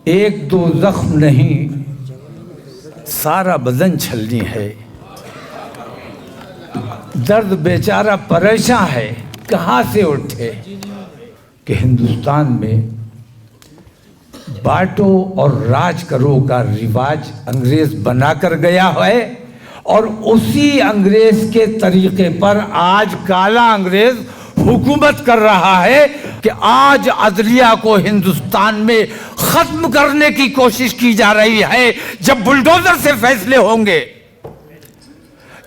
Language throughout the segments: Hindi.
एक दो जख्म नहीं सारा बदन छलनी है। दर्द बेचारा परेशान है कहाँ से उठे। कि हिंदुस्तान में बांटो और राज करो का रिवाज अंग्रेज बनाकर गया है और उसी अंग्रेज के तरीके पर आज काला अंग्रेज हुकूमत कर रहा है कि आज अदलिया को हिंदुस्तान में खत्म करने की कोशिश की जा रही है। जब बुलडोजर से फैसले होंगे,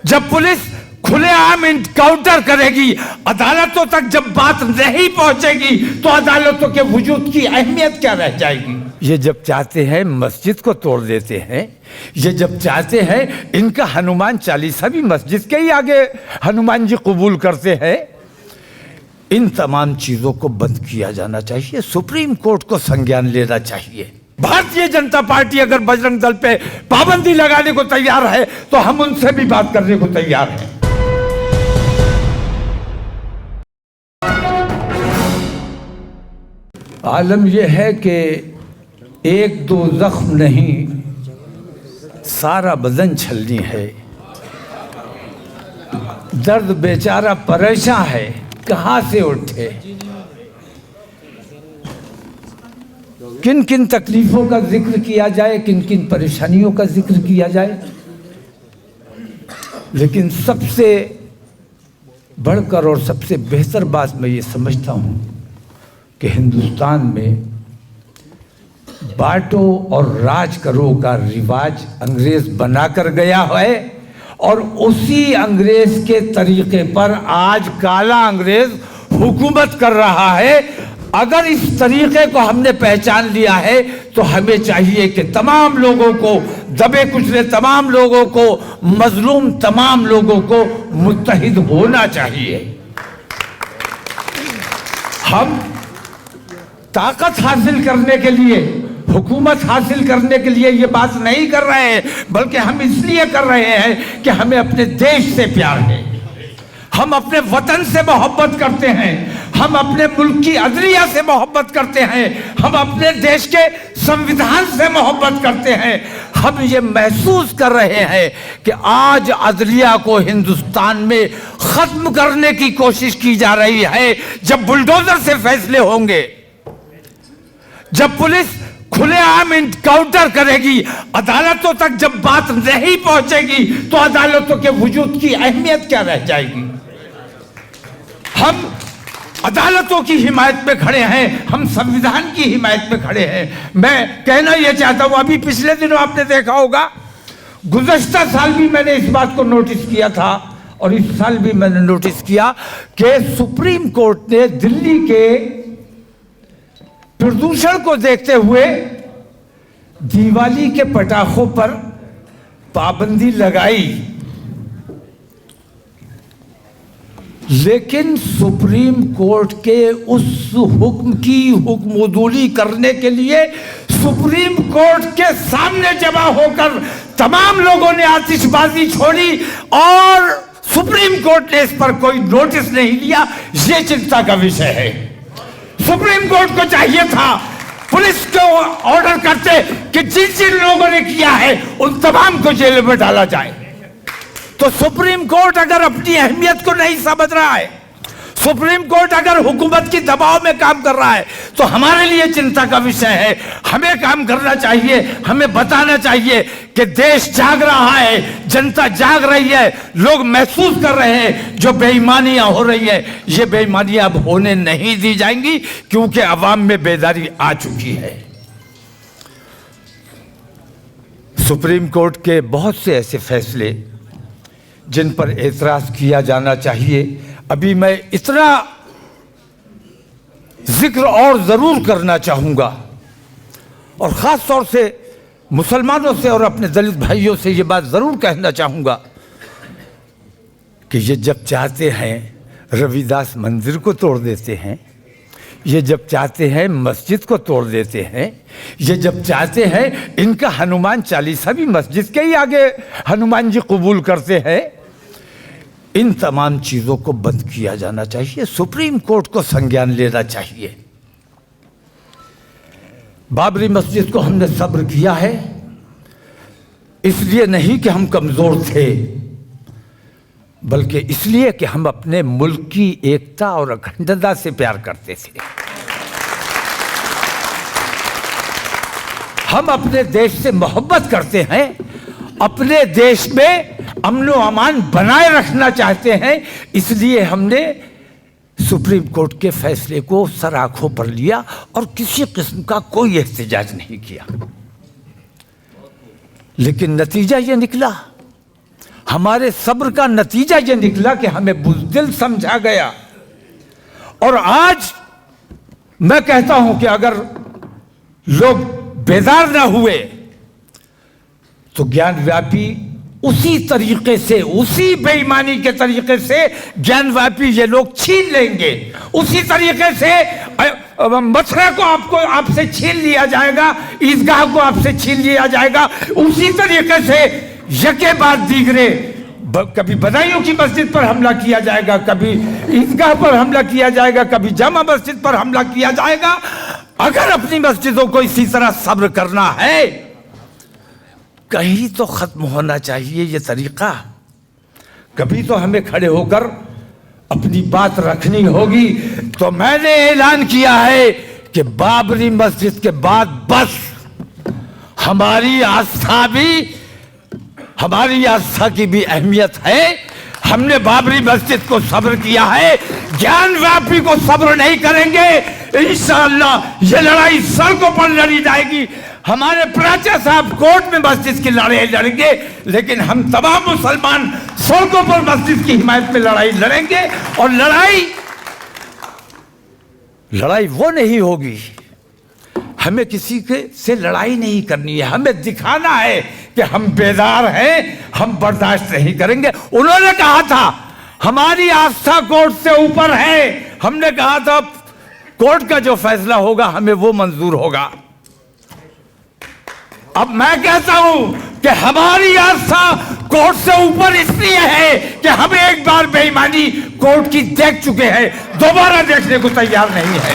जब पुलिस खुलेआम इनकाउंटर करेगी, अदालतों तक जब बात नहीं पहुंचेगी तो अदालतों के वजूद की अहमियत क्या रह जाएगी। ये जब चाहते हैं मस्जिद को तोड़ देते हैं, ये जब चाहते हैं इनका हनुमान चालीसा भी मस्जिद के ही आगे हनुमान जी कबूल करते हैं। इन तमाम चीजों को बंद किया जाना चाहिए। सुप्रीम कोर्ट को संज्ञान लेना चाहिए। भारतीय जनता पार्टी अगर बजरंग दल पे पाबंदी लगाने को तैयार है तो हम उनसे भी बात करने को तैयार हैं। आलम यह है कि एक दो जख्म नहीं सारा बदन छलनी है। दर्द बेचारा परेशान है कहाँ से उठे। किन किन तकलीफों का जिक्र किया जाए, किन किन परेशानियों का जिक्र किया जाए, लेकिन सबसे बढ़कर और सबसे बेहतर बात मैं ये समझता हूँ कि हिंदुस्तान में बांटो और राज करो का रिवाज अंग्रेज बनाकर गया है और उसी अंग्रेज के तरीके पर आज काला अंग्रेज हुकूमत कर रहा है। अगर इस तरीके को हमने पहचान लिया है तो हमें चाहिए कि तमाम लोगों को, दबे कुचले तमाम लोगों को, मजलूम तमाम लोगों को मुत्तहिद होना चाहिए। हम ताकत हासिल करने के लिए, हुकूमत हासिल करने के लिए ये बात नहीं कर रहे हैं, बल्कि हम इसलिए कर रहे हैं कि हमें अपने देश से प्यार है, हम अपने वतन से मोहब्बत करते हैं, हम अपने मुल्क की अदलिया से मोहब्बत करते हैं, हम अपने देश के संविधान से मोहब्बत करते हैं। हम ये महसूस कर रहे हैं कि आज अदलिया को हिंदुस्तान में खत्म करने की कोशिश की जा रही है। जब बुलडोजर से फैसले होंगे, जब पुलिस खुलेआम इनकाउंटर करेगी, अदालतों तक जब बात नहीं पहुंचेगी तो अदालतों के वजूद की अहमियत क्या रह जाएगी। हम अदालतों की हिमायत में खड़े हैं, हम संविधान की हिमायत में खड़े हैं। मैं कहना यह चाहता हूं, अभी पिछले दिनों आपने देखा होगा, गुज़श्ता साल भी मैंने इस बात को नोटिस किया था और इस साल भी मैंने नोटिस किया कि सुप्रीम कोर्ट ने दिल्ली के प्रदूषण को देखते हुए दिवाली के पटाखों पर पाबंदी लगाई, लेकिन सुप्रीम कोर्ट के उस हुक्म की हुक्मदूली करने के लिए सुप्रीम कोर्ट के सामने जमा होकर तमाम लोगों ने आतिशबाजी छोड़ी और सुप्रीम कोर्ट ने इस पर कोई नोटिस नहीं लिया। ये चिंता का विषय है। सुप्रीम कोर्ट को चाहिए था पुलिस को ऑर्डर करते कि जिन जिन लोगों ने किया है उन तमाम को जेल में डाला जाए। तो सुप्रीम कोर्ट अगर अपनी अहमियत को नहीं समझ रहा है, सुप्रीम कोर्ट अगर हुकूमत की दबाव में काम कर रहा है तो हमारे लिए चिंता का विषय है। हमें काम करना चाहिए, हमें बताना चाहिए कि देश जाग रहा है, जनता जाग रही है, लोग महसूस कर रहे हैं जो बेईमानियां हो रही है, ये बेईमानियां अब होने नहीं दी जाएंगी क्योंकि अवाम में बेदारी आ चुकी है। सुप्रीम कोर्ट के बहुत से ऐसे फैसले जिन पर एतराज किया जाना चाहिए, अभी मैं इतना जिक्र और जरूर करना चाहूंगा और ख़ास तौर से मुसलमानों से और अपने दलित भाइयों से ये बात ज़रूर कहना चाहूँगा कि ये जब चाहते हैं रविदास मंदिर को तोड़ देते हैं, ये जब चाहते हैं मस्जिद को तोड़ देते हैं, ये जब चाहते हैं इनका हनुमान चालीसा भी मस्जिद के ही आगे हनुमान जी कबूल करते हैं, इन तमाम चीज़ों को बंद किया जाना चाहिए। सुप्रीम कोर्ट को संज्ञान लेना चाहिए। बाबरी मस्जिद को हमने सब्र किया है, इसलिए नहीं कि हम कमज़ोर थे, बल्कि इसलिए कि हम अपने मुल्क की एकता और अखंडता से प्यार करते थे। हम अपने देश से मोहब्बत करते हैं, अपने देश में अमन व अमान बनाए रखना चाहते हैं, इसलिए हमने सुप्रीम कोर्ट के फैसले को सर आंखों पर लिया और किसी किस्म का कोई एहतजाज नहीं किया। लेकिन नतीजा ये निकला, हमारे सब्र का नतीजा ये निकला कि हमें बुज़दिल समझा गया। और आज मैं कहता हूं कि अगर लोग बेदार ना हुए तो ज्ञानव्यापी उसी तरीके से, उसी बेईमानी के तरीके से ज्ञानव्यापी ये लोग छीन लेंगे। उसी तरीके से मथुरा को आपसे छीन लिया जाएगा, ईदगाह को आपसे छीन लिया जाएगा। उसी तरीके से यके बाद दीगरे, कभी बदायूं की मस्जिद पर हमला किया जाएगा, कभी ईदगाह पर हमला किया जाएगा, कभी जामा मस्जिद पर हमला किया जाएगा। अगर अपनी मस्जिदों को इसी तरह सब्र करना है, कहीं तो खत्म होना चाहिए ये तरीका। कभी तो हमें खड़े होकर अपनी बात रखनी होगी। तो मैंने ऐलान किया है कि बाबरी मस्जिद के बाद बस हमारी आस्था की भी अहमियत है। हमने बाबरी मस्जिद को सब्र किया है, ज्ञानव्यापी को सब्र नहीं करेंगे। इंशाअल्लाह ये लड़ाई सड़कों पर लड़ी जाएगी। हमारे प्राचा साहब कोर्ट में मस्जिद की लड़ाई लड़ेंगे, लेकिन हम तमाम मुसलमान सड़कों पर मस्जिद की हिमायत में लड़ाई लड़ेंगे। और लड़ाई वो नहीं होगी, हमें किसी के से लड़ाई नहीं करनी है। हमें दिखाना है कि हम बेदार हैं, हम बर्दाश्त नहीं करेंगे। उन्होंने कहा था हमारी आस्था कोर्ट से ऊपर है, हमने कहा था कोर्ट का जो फैसला होगा हमें वो मंजूर होगा। अब मैं कहता हूं कि हमारी आस्था कोर्ट से ऊपर इसलिए है कि हम एक बार बेईमानी कोर्ट की देख चुके हैं, दोबारा देखने को तैयार नहीं है।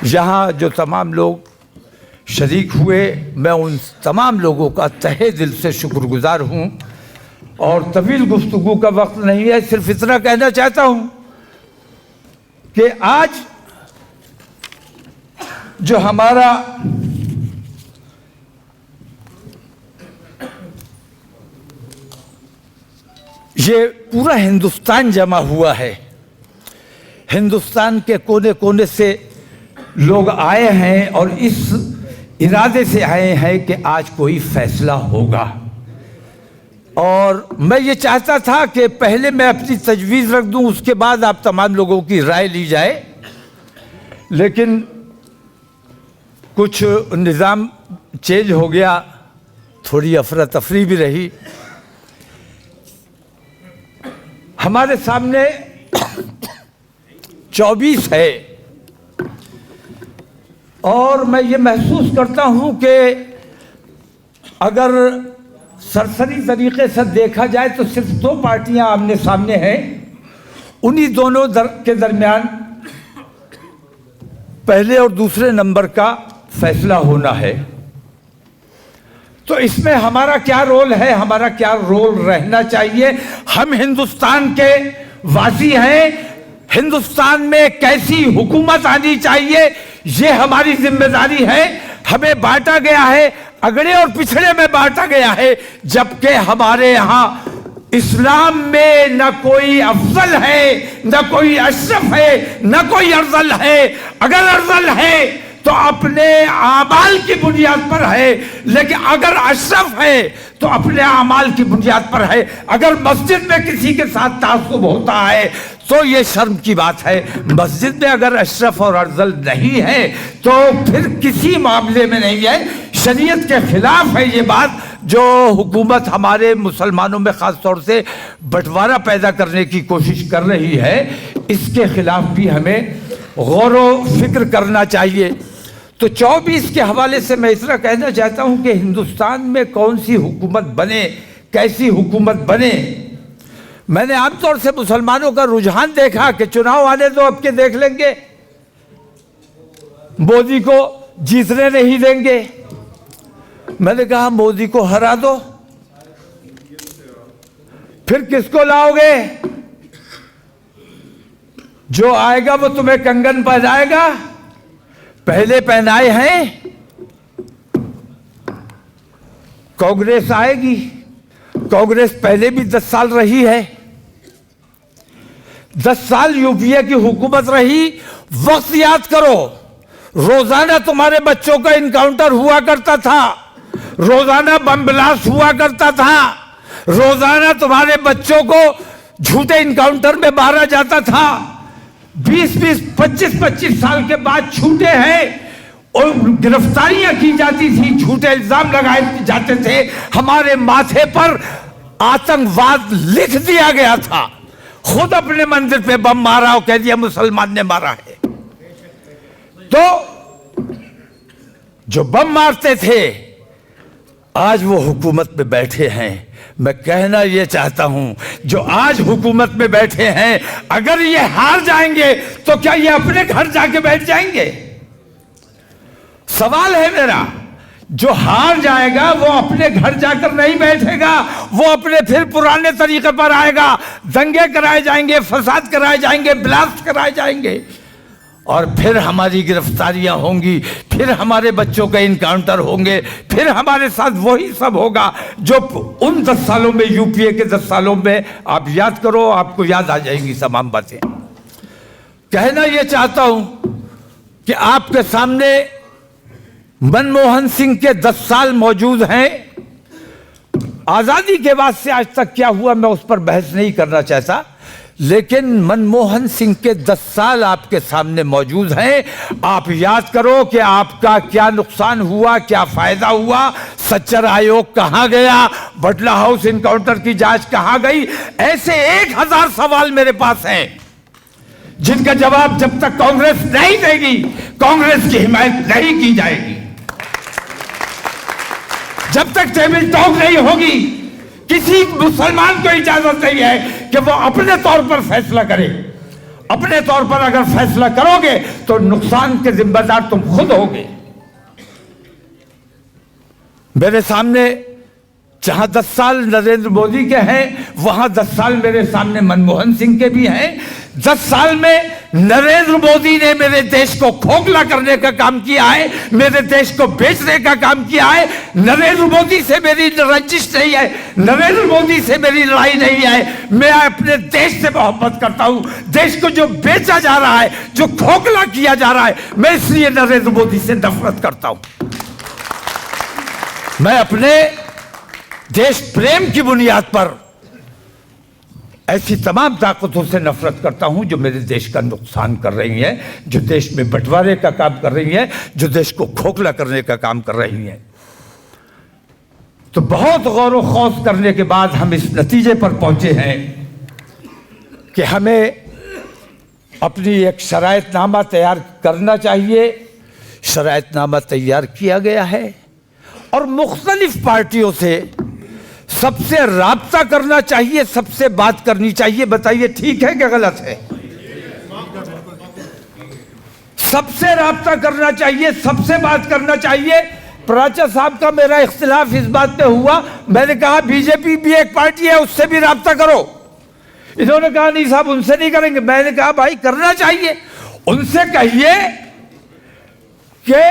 यहां जो तमाम लोग शरीक हुए, मैं उन तमाम लोगों का तहे दिल से शुक्रगुजार हूं। और तवील गुफ्तगू का वक्त नहीं है, सिर्फ इतना कहना चाहता हूं कि आज जो हमारा ये पूरा हिंदुस्तान जमा हुआ है, हिंदुस्तान के कोने कोने से लोग आए हैं और इस इरादे से आए हैं कि आज कोई फैसला होगा। और मैं ये चाहता था कि पहले मैं अपनी तजवीज़ रख दूं, उसके बाद आप तमाम लोगों की राय ली जाए, लेकिन कुछ निज़ाम चेंज हो गया, थोड़ी अफरा तफरी भी रही। हमारे सामने 24 है और मैं ये महसूस करता हूँ कि अगर सरसरी तरीके से देखा जाए तो सिर्फ 2 पार्टियां आमने सामने हैं। उन्हीं दोनों के दरमियान पहले और दूसरे नंबर का फैसला होना है। तो इसमें हमारा क्या रोल है, हमारा क्या रोल रहना चाहिए? हम हिंदुस्तान के वासी हैं, हिंदुस्तान में कैसी हुकूमत आनी चाहिए ये हमारी जिम्मेदारी है। हमें बांटा गया है, अगड़े और पिछड़े में बांटा गया है, जबकि हमारे यहाँ इस्लाम में न कोई अफजल है, न कोई अशरफ है, न कोई अर्जल है। अगर अर्जल है तो अपने आमाल की बुनियाद पर है, लेकिन अगर अशरफ है तो अपने आमाल की बुनियाद पर है। अगर मस्जिद में किसी के साथ तासुब होता है तो ये शर्म की बात है। मस्जिद में अगर अशरफ और अर्जल नहीं है तो फिर किसी मामले में नहीं है। शरीयत के खिलाफ है ये बात जो हुकूमत हमारे मुसलमानों में ख़ास तौर से बंटवारा पैदा करने की कोशिश कर रही है। इसके खिलाफ भी हमें गौर व फिक्र करना चाहिए। तो 24 के हवाले से मैं इतना कहना चाहता हूं कि हिंदुस्तान में कौन सी हुकूमत बने, कैसी हुकूमत बने। मैंने आमतौर से मुसलमानों का रुझान देखा कि चुनाव आने दो, अब के देख लेंगे, मोदी को जीतने नहीं देंगे। मैंने कहा मोदी को हरा दो, फिर किसको लाओगे? जो आएगा वो तुम्हें कंगन पहनाएगा। पहले पहनाए हैं। कांग्रेस आएगी। कांग्रेस पहले भी 10 साल रही है। 10 साल यूपीए की हुकूमत रही। वक्त याद करो, रोजाना तुम्हारे बच्चों का इनकाउंटर हुआ करता था, रोजाना बम ब्लास्ट हुआ करता था, रोजाना तुम्हारे बच्चों को झूठे इनकाउंटर में मारा जाता था। 20-20, 25-25 साल के बाद छूटे हैं और गिरफ्तारियां की जाती थी, झूठे इल्जाम लगाए जाते थे। हमारे माथे पर आतंकवाद लिख दिया गया था। खुद अपने मंदिर पे बम मारा और कह दिया मुसलमान ने मारा है। तो जो बम मारते थे आज वो हुकूमत में बैठे हैं। मैं कहना ये चाहता हूं, जो आज हुकूमत में बैठे हैं, अगर ये हार जाएंगे तो क्या ये अपने घर जाके बैठ जाएंगे? सवाल है मेरा। जो हार जाएगा वो अपने घर जाकर नहीं बैठेगा, वो अपने फिर पुराने तरीके पर आएगा। दंगे कराए जाएंगे, फसाद कराए जाएंगे, ब्लास्ट कराए जाएंगे और फिर हमारी गिरफ्तारियां होंगी, फिर हमारे बच्चों के इनकाउंटर होंगे, फिर हमारे साथ वही सब होगा जो उन 10 सालों में, यूपीए के 10 सालों में आप याद करो, आपको याद आ जाएंगी तमाम बातें। कहना यह चाहता हूं कि आपके सामने मनमोहन सिंह के 10 साल मौजूद हैं। आजादी के बाद से आज तक क्या हुआ मैं उस पर बहस नहीं करना चाहता, लेकिन मनमोहन सिंह के 10 साल आपके सामने मौजूद हैं। आप याद करो कि आपका क्या नुकसान हुआ, क्या फायदा हुआ, सच्चर आयोग कहां गया, बटला हाउस इनकाउंटर की जांच कहां गई। ऐसे 1000 सवाल मेरे पास हैं जिनका जवाब जब तक कांग्रेस नहीं देगी, कांग्रेस की हिमायत नहीं की जाएगी। जब तक टेबल टॉक नहीं होगी, किसी मुसलमान को इजाजत नहीं है कि वो अपने तौर पर फैसला करे। अपने तौर पर अगर फैसला करोगे तो नुकसान के जिम्मेदार तुम खुद होगे। मेरे सामने जहां 10 साल नरेंद्र मोदी के हैं, वहां 10 साल मेरे सामने मनमोहन सिंह के भी हैं। 10 साल में नरेंद्र मोदी ने मेरे देश को खोखला करने का काम किया है, मेरे देश को बेचने का काम किया है। नरेंद्र मोदी से मेरी रंजिश नहीं है, नरेंद्र मोदी से मेरी लड़ाई नहीं है। मैं अपने देश से मोहब्बत करता हूं। देश को जो बेचा जा रहा है, जो खोखला किया जा रहा है, मैं इसलिए नरेंद्र मोदी से नफरत करता हूं। मैं अपने देश प्रेम की बुनियाद पर ऐसी तमाम ताकतों से नफरत करता हूं जो मेरे देश का नुकसान कर रही हैं, जो देश में बंटवारे का काम कर रही हैं, जो देश को खोखला करने का काम कर रही हैं। तो बहुत गौर व खौफ करने के बाद हम इस नतीजे पर पहुंचे हैं कि हमें अपनी एक शरायतनामा तैयार करना चाहिए। शरायतनामा तैयार किया गया है और मुख्तलिफ पार्टियों से सबसे राब्ता करना चाहिए, सबसे बात करनी चाहिए। बताइए ठीक है कि गलत है? सबसे राब्ता करना चाहिए, सबसे बात करना चाहिए। प्राचा साहब का मेरा इख्तिलाफ इस बात पे हुआ, मैंने कहा बीजेपी भी एक पार्टी है, उससे भी राब्ता करो। इन्होंने कहा नहीं साहब उनसे नहीं करेंगे। मैंने कहा भाई करना चाहिए। उनसे कहिए कि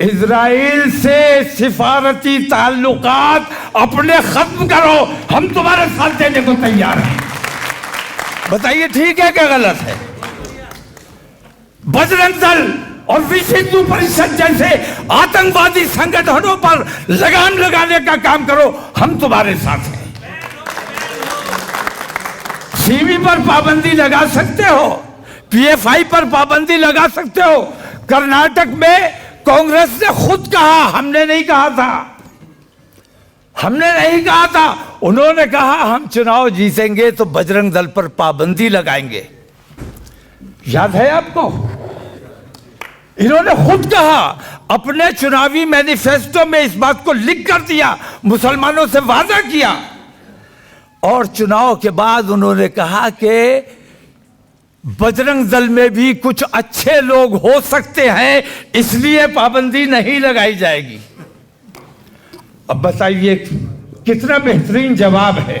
इजराइल से सिफारती ताल्लुकात अपने खत्म करो, हम तुम्हारे साथ देने को तैयार हैं। बताइए ठीक है क्या गलत है? बजरंग दल और विश्व हिंदू परिषद जैसे आतंकवादी संगठनों पर लगाम लगाने का काम करो, हम तुम्हारे साथ हैं। सीमी पर पाबंदी लगा सकते हो, पीएफआई पर पाबंदी लगा सकते हो। कर्नाटक में कांग्रेस ने खुद कहा, हमने नहीं कहा था, हमने नहीं कहा था। उन्होंने कहा हम चुनाव जीतेंगे तो बजरंग दल पर पाबंदी लगाएंगे। याद है आपको? इन्होंने खुद कहा, अपने चुनावी मैनिफेस्टो में इस बात को लिख कर दिया, मुसलमानों से वादा किया। और चुनाव के बाद उन्होंने कहा कि बजरंग दल में भी कुछ अच्छे लोग हो सकते हैं, इसलिए पाबंदी नहीं लगाई जाएगी। अब बताइए कितना बेहतरीन जवाब है।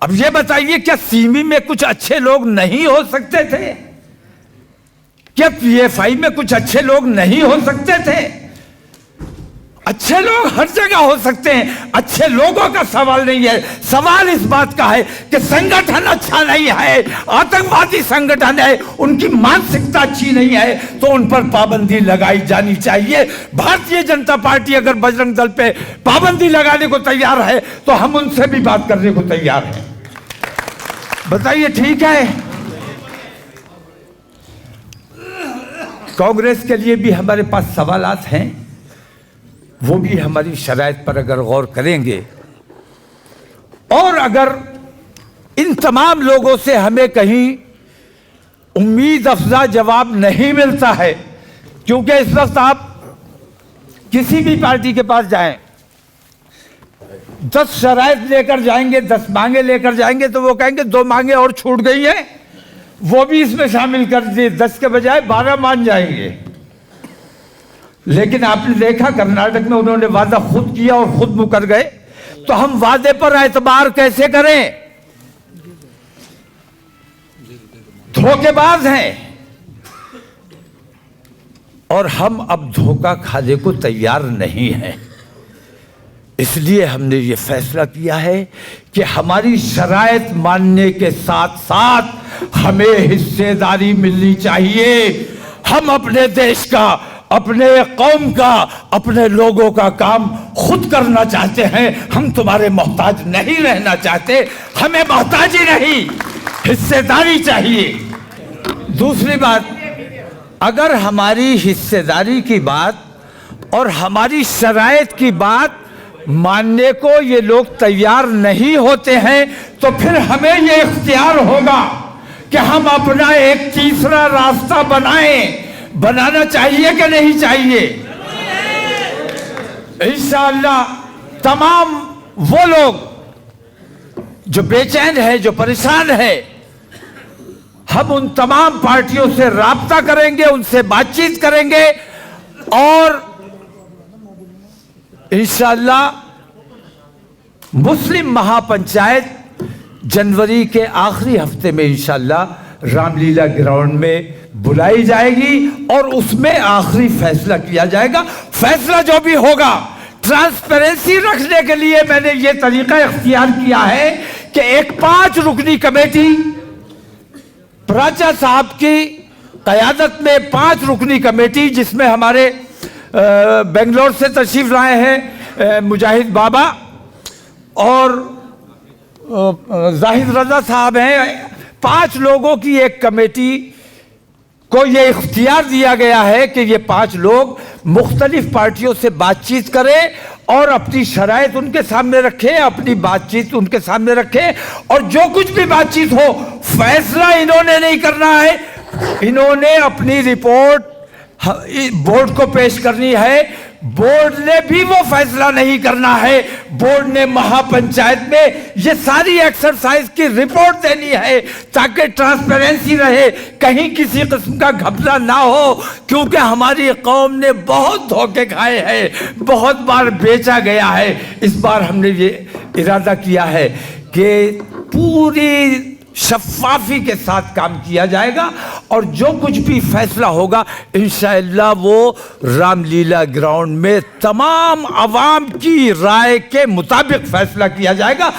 अब ये बताइए, क्या सीमी में कुछ अच्छे लोग नहीं हो सकते थे? क्या पीएफआई में कुछ अच्छे लोग नहीं हो सकते थे? अच्छे लोग हर जगह हो सकते हैं, अच्छे लोगों का सवाल नहीं है। सवाल इस बात का है कि संगठन अच्छा नहीं है, आतंकवादी संगठन है, उनकी मानसिकता अच्छी नहीं है, तो उन पर पाबंदी लगाई जानी चाहिए। भारतीय जनता पार्टी अगर बजरंग दल पे पाबंदी लगाने को तैयार है तो हम उनसे भी बात करने को तैयार हैं। बताइए, ठीक है? कांग्रेस के लिए भी हमारे पास सवालात हैं, वो भी हमारी शराइत पर अगर गौर करेंगे, और अगर इन तमाम लोगों से हमें कहीं उम्मीद अफजा जवाब नहीं मिलता है, क्योंकि इस वक्त आप किसी भी पार्टी के पास जाएं, 10 शराइत लेकर जाएंगे, 10 मांगे लेकर जाएंगे, तो वो कहेंगे 2 मांगे और छूट गई हैं, वो भी इसमें शामिल कर दिए, 10 के बजाय 12 मान जाएंगे। लेकिन आपने देखा कर्नाटक में उन्होंने वादा खुद किया और खुद मुकर गए, तो हम वादे पर एतबार कैसे करें? धोखेबाज हैं, और हम अब धोखा खाने को तैयार नहीं हैं। इसलिए हमने ये फैसला किया है कि हमारी शराइत मानने के साथ साथ हमें हिस्सेदारी मिलनी चाहिए। हम अपने देश का, अपने कौम का, अपने लोगों का काम खुद करना चाहते हैं। हम तुम्हारे मोहताज नहीं रहना चाहते, हमें मोहताजी नहीं, हिस्सेदारी चाहिए। दूसरी बात, अगर हमारी हिस्सेदारी की बात और हमारी शराइत की बात मानने को ये लोग तैयार नहीं होते हैं, तो फिर हमें ये इख्तियार होगा कि हम अपना एक तीसरा रास्ता बनाना चाहिए कि नहीं चाहिए? इंशाअल्लाह तमाम वो लोग जो बेचैन है, जो परेशान है, हम उन तमाम पार्टियों से राब्ता करेंगे, उनसे बातचीत करेंगे, और इंशाअल्लाह मुस्लिम महापंचायत जनवरी के आखिरी हफ्ते में इंशाअल्लाह रामलीला ग्राउंड में बुलाई जाएगी, और उसमें आखिरी फैसला किया जाएगा। फैसला जो भी होगा, ट्रांसपेरेंसी रखने के लिए मैंने ये तरीका इख्तियार किया है कि एक 5 रुकनी कमेटी, प्राचा साहब की क़यादत में 5 रुकनी कमेटी, जिसमें हमारे बेंगलोर से तशरीफ लाए हैं मुजाहिद बाबा और जाहिद रजा साहब हैं, 5 लोगों की एक कमेटी को ये इख्तियार दिया गया है कि ये 5 लोग मुख्तलिफ पार्टियों से बातचीत करें और अपनी शराइत उनके सामने रखें, अपनी बातचीत उनके सामने रखें, और जो कुछ भी बातचीत हो, फैसला इन्होंने नहीं करना है, इन्होंने अपनी रिपोर्ट बोर्ड को पेश करनी है। बोर्ड ने भी वो फैसला नहीं करना है, बोर्ड ने महापंचायत में ये सारी एक्सरसाइज की रिपोर्ट देनी है, ताकि ट्रांसपेरेंसी रहे, कहीं किसी किस्म का घपला ना हो, क्योंकि हमारी कौम ने बहुत धोखे खाए हैं, बहुत बार बेचा गया है। इस बार हमने ये इरादा किया है कि पूरी शफ़ाफ़ी के साथ काम किया जाएगा, और जो कुछ भी फैसला होगा इंशाअल्लाह वो रामलीला ग्राउंड में तमाम अवाम की राय के मुताबिक फैसला किया जाएगा।